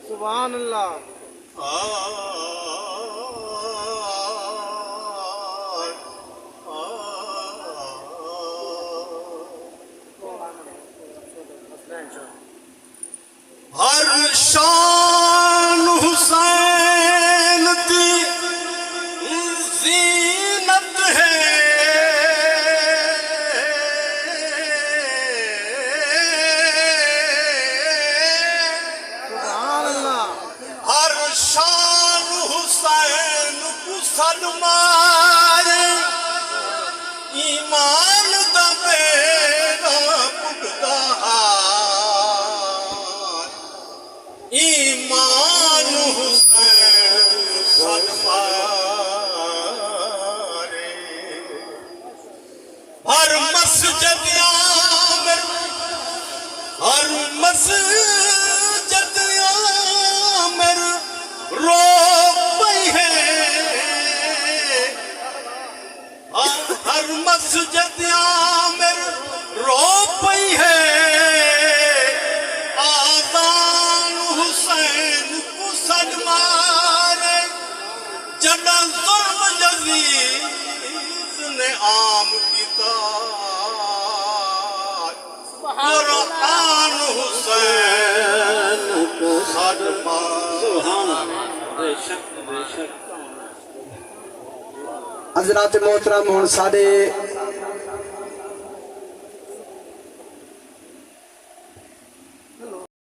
سبحان اللہ ہر شان حسین کی زینت ہے سبحان اللہ ہر شان حسین کو سلمان ایمان دا بیڑا پگدا ایمان حسین سلمان ہر مسجد آمر ہر مسجد آمر رو پئی ہے ہر مسجد آمر رو پئی ہے آذان حسین کو سلمان جنا ظلم یزید نے عام کیتا قرآن حسین کو سلمان حضرات محترم ہن ساڈے